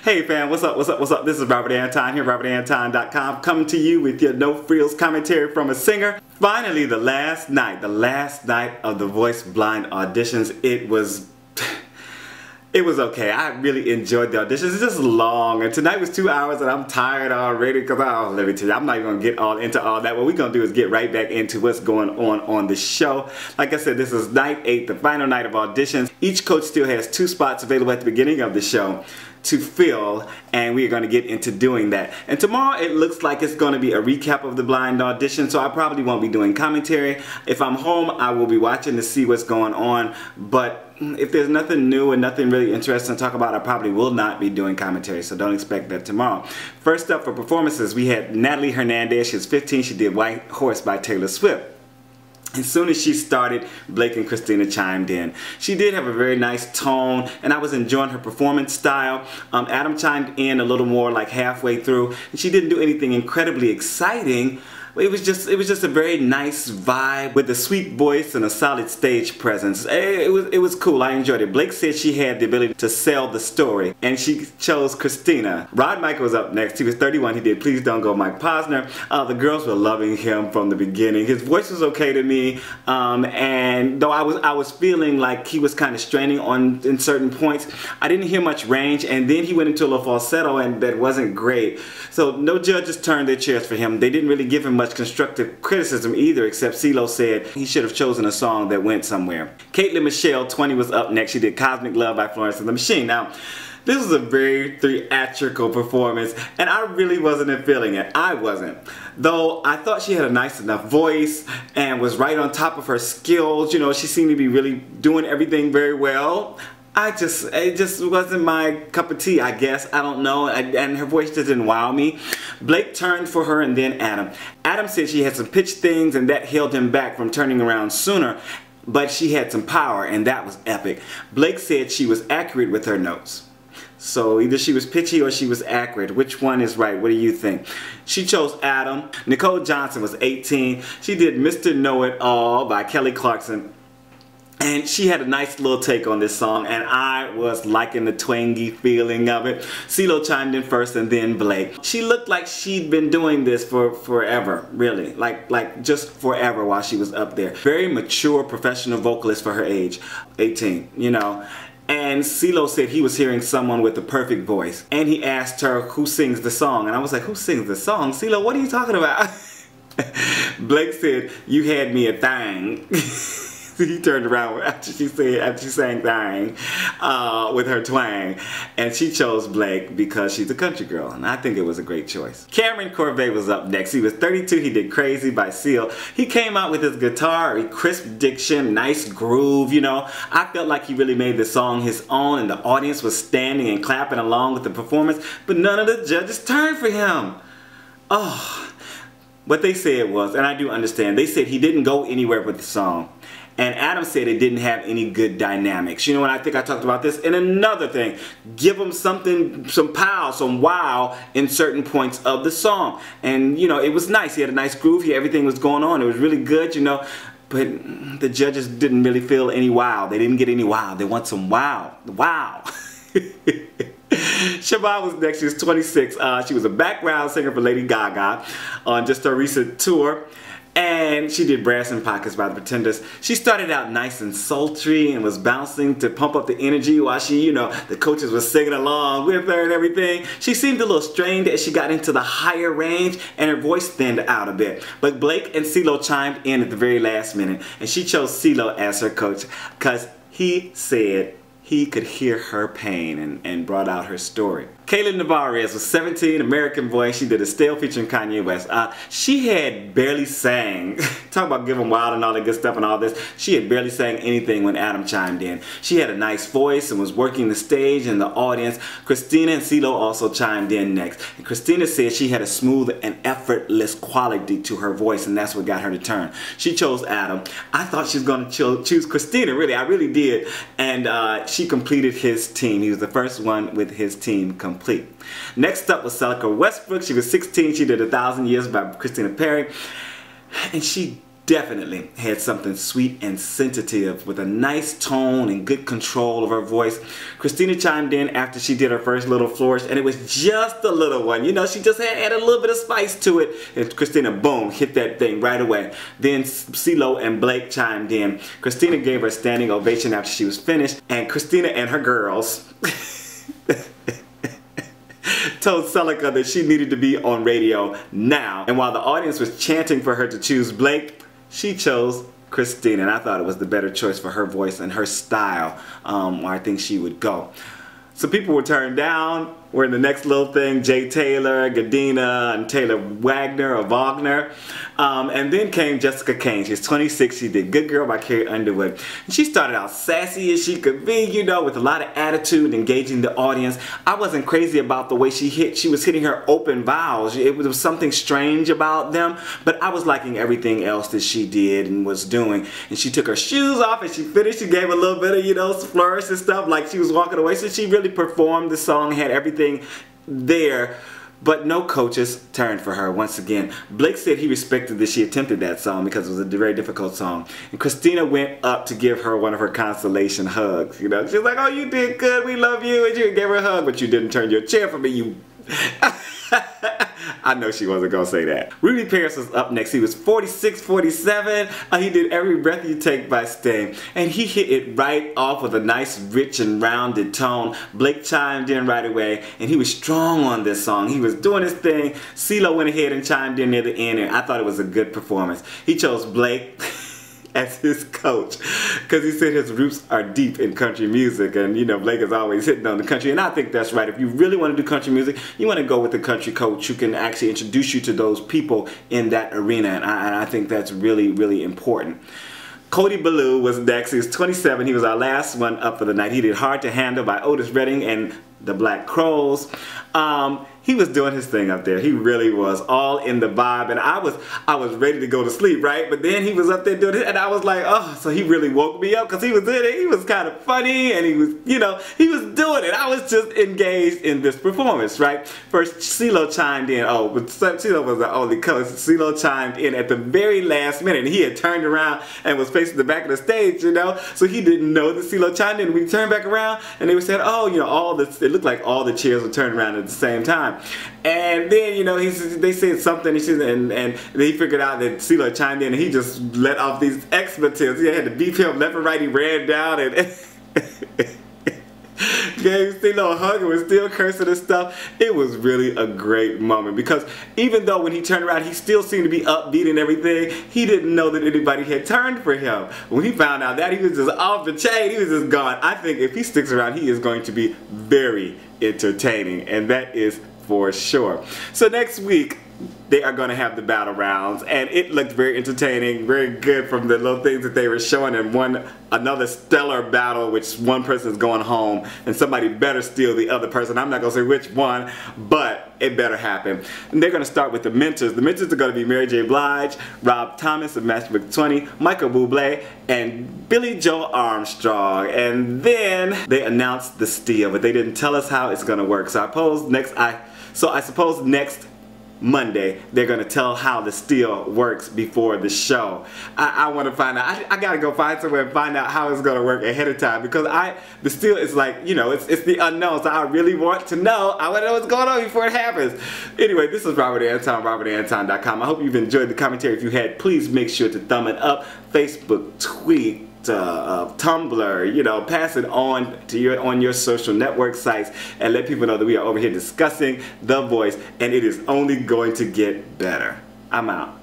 Hey fam, what's up, what's up, what's up? This is Robert Anton here, robertantonnyc.com, coming to you with your no frills commentary from a singer. Finally, the last night of the Voice Blind Auditions. It was okay. I really enjoyed the auditions. It's just long, and tonight was 2 hours, and I'm tired already because, let me tell you, I'm not even going to get all into all that. What we're going to do is get right back into what's going on the show. Like I said, this is night 8, the final night of auditions. Each coach still has 2 spots available at the beginning of the show to fill, and we're going to get into doing that. And tomorrow it looks like it's going to be a recap of the blind audition, so I probably won't be doing commentary. If I'm home, I will be watching to see what's going on, but if there's nothing new and nothing really interesting to talk about, I probably will not be doing commentary, so don't expect that tomorrow. First up for performances, we had Nathalie Hernandez. She was 15. She did White Horse by Taylor Swift. As soon as she started, Blake and Christina chimed in. She did have a very nice tone, and I was enjoying her performance style. Adam chimed in a little more like halfway through, and she didn't do anything incredibly exciting. It was just a very nice vibe with a sweet voice and a solid stage presence. It was cool. I enjoyed it. Blake said she had the ability to sell the story, and she chose Christina. Rod Michael was up next. He was 31. He did Please Don't Go, Mike Posner. The girls were loving him from the beginning. His voice was okay to me, and though I was feeling like he was kind of straining in certain points, I didn't hear much range, and then he went into a little falsetto, and that wasn't great. So no judges turned their chairs for him. They didn't really give him much constructive criticism either, except Ceelo said he should have chosen a song that went somewhere. Michele, 20, was up next. She did Cosmic Love by Florence and the Machine. Now, this was a very theatrical performance, and I really wasn't feeling it. I wasn't. Though I thought she had a nice enough voice and was right on top of her skills. You know, she seemed to be really doing everything very well. It just wasn't my cup of tea, I guess. I don't know. And her voice just didn't wow me. Blake turned for her, and then Adam. Adam said she had some pitch things, and that held him back from turning around sooner. But she had some power, and that was epic. Blake said she was accurate with her notes. So either she was pitchy or she was accurate. Which one is right? What do you think? She chose Adam. Nicole Johnson was 18. She did Mr. Know-It-All by Kelly Clarkson. And she had a nice little take on this song, and I was liking the twangy feeling of it. Ceelo chimed in first, and then Blake. She looked like she'd been doing this for forever, really. Like just forever while she was up there. Very mature professional vocalist for her age. 18, you know. And Ceelo said he was hearing someone with the perfect voice. And he asked her who sings the song. And I was like, who sings the song? Ceelo, what are you talking about? Blake said, you had me a thing. He turned around after she sang thing with her twang, and she chose Blake because she's a country girl, and I think it was a great choice. Kameron Corvet was up next. He was 32. He did Crazy by Ceelo. He came out with his guitar, a crisp diction, nice groove, you know. I felt like he really made the song his own, and the audience was standing and clapping along with the performance, but none of the judges turned for him. Oh, what they said was, and I do understand, they said he didn't go anywhere with the song. And Adam said it didn't have any good dynamics. You know what, I think I talked about this. And another thing, give him something, some pow, some wow in certain points of the song. And you know, it was nice. He had a nice groove here. Everything was going on. It was really good, you know. But the judges didn't really feel any wow. They didn't get any wow. They want some wow. Wow. Chevonne was next. She was 26. She was a background singer for Lady Gaga on just her recent tour. And she did Brass in Pockets by the Pretenders. She started out nice and sultry and was bouncing to pump up the energy while she, you know, the coaches were singing along with her and everything. She seemed a little strained as she got into the higher range, and her voice thinned out a bit. But Blake and Ceelo chimed in at the very last minute, and she chose Ceelo as her coach because he said he could hear her pain and brought out her story. Kayla Nevarez was 17, American voice. She did Estelle featuring Kanye West. She had barely sang. Talk about giving wild and all that good stuff and all this. She had barely sang anything when Adam chimed in. She had a nice voice and was working the stage and the audience. Christina and Ceelo also chimed in next. And Christina said she had a smooth and effortless quality to her voice, and that's what got her to turn. She chose Adam. I thought she was going to choose Christina, really. I really did. And she completed his team. He was the first one with his team complete. Next up was Celica Westbrook. She was 16. She did 1,000 Years by Christina Perri. And she definitely had something sweet and sensitive with a nice tone and good control of her voice. Christina chimed in after she did her first little flourish, and it was just a little one. You know, she just had added a little bit of spice to it, and Christina, boom, hit that thing right away. Then Ceelo and Blake chimed in. Christina gave her a standing ovation after she was finished, and Christina and her girls told Celica that she needed to be on radio now. And while the audience was chanting for her to choose Blake, she chose Christina, and I thought it was the better choice for her voice and her style, where I think she would go. So people were turned down. We're in the next little thing, Jay Taylor, Gedina, and Taylor Wagner. And then came Jessica Kane. She's 26. She did Good Girl by Carrie Underwood. And she started out sassy as she could be, you know, with a lot of attitude, engaging the audience. I wasn't crazy about the way she was hitting her open vowels. It was something strange about them, but I was liking everything else that she did and was doing. And she took her shoes off and she finished. She gave a little bit of, you know, flourish and stuff like she was walking away. So she really performed the song, had everything there, but no coaches turned for her once again. Blake said he respected that she attempted that song because it was a very difficult song. And Christina went up to give her one of her consolation hugs. You know, she was like, "Oh, you did good, we love you," and you gave her a hug, but you didn't turn your chair for me, you I know she wasn't gonna say that. Rudy Paris was up next. He was 46, 47. He did Every Breath You Take by Sting, and he hit it right off with a nice, rich and rounded tone. Blake chimed in right away, and he was strong on this song. He was doing his thing. Ceelo went ahead and chimed in near the end, and I thought it was a good performance. He chose Blake as his coach because he said his roots are deep in country music, and you know, Blake is always hitting on the country, and I think that's right. If you really want to do country music, you want to go with the country coach who can actually introduce you to those people in that arena, and I think that's really, really important. Cody Ballou was next. He was 27. He was our last one up for the night. He did Hard to Handle by Otis Redding and the Black Crowes. He was doing his thing up there. He really was all in the vibe, and I was ready to go to sleep, right? But then he was up there doing it, and I was like, oh, so he really woke me up because he was in it. He was kind of funny, and he was, you know, he was doing it. I was just engaged in this performance, right? First, Ceelo chimed in. Oh, but Ceelo was the only color. Ceelo chimed in at the very last minute, and he had turned around and was facing the back of the stage, you know, so he didn't know that Ceelo chimed in. We turned back around, and they were saying, oh, you know, it looked like all the chairs were turned around at the same time. And then, you know, they said something, and he figured out that Ceelo chimed in, and he just let off these expletives. He had to beep him left and right. He ran down and gave Ceelo a hug and was still cursing and stuff. It was really a great moment because even though when he turned around, he still seemed to be upbeat and everything, he didn't know that anybody had turned for him. When he found out that, he was just off the chain. He was just gone. I think if he sticks around, he is going to be very entertaining, and that is for sure. So next week, they are going to have the battle rounds, and it looked very entertaining, very good from the little things that they were showing, and another stellar battle which one person is going home and somebody better steal the other person. I'm not going to say which one, but it better happen. And they're going to start with the mentors. The mentors are going to be Mary J. Blige, Rob Thomas of Matchbook 20, Michael Bublé, and Billy Joe Armstrong. And then they announced the steal, but they didn't tell us how it's going to work. So I suppose next Monday they're going to tell how the steal works before the show. I want to find out. I got to go find somewhere and find out how it's going to work ahead of time, because the steal is like, you know, it's the unknown, so I really want to know. I want to know what's going on before it happens. Anyway, this is Robert Anton, robertanton.com. I hope you've enjoyed the commentary. If you had, please make sure to thumb it up. Facebook, tweet, Tumblr, you know, pass it on to your social network sites and let people know that we are over here discussing The Voice, and it is only going to get better. I'm out.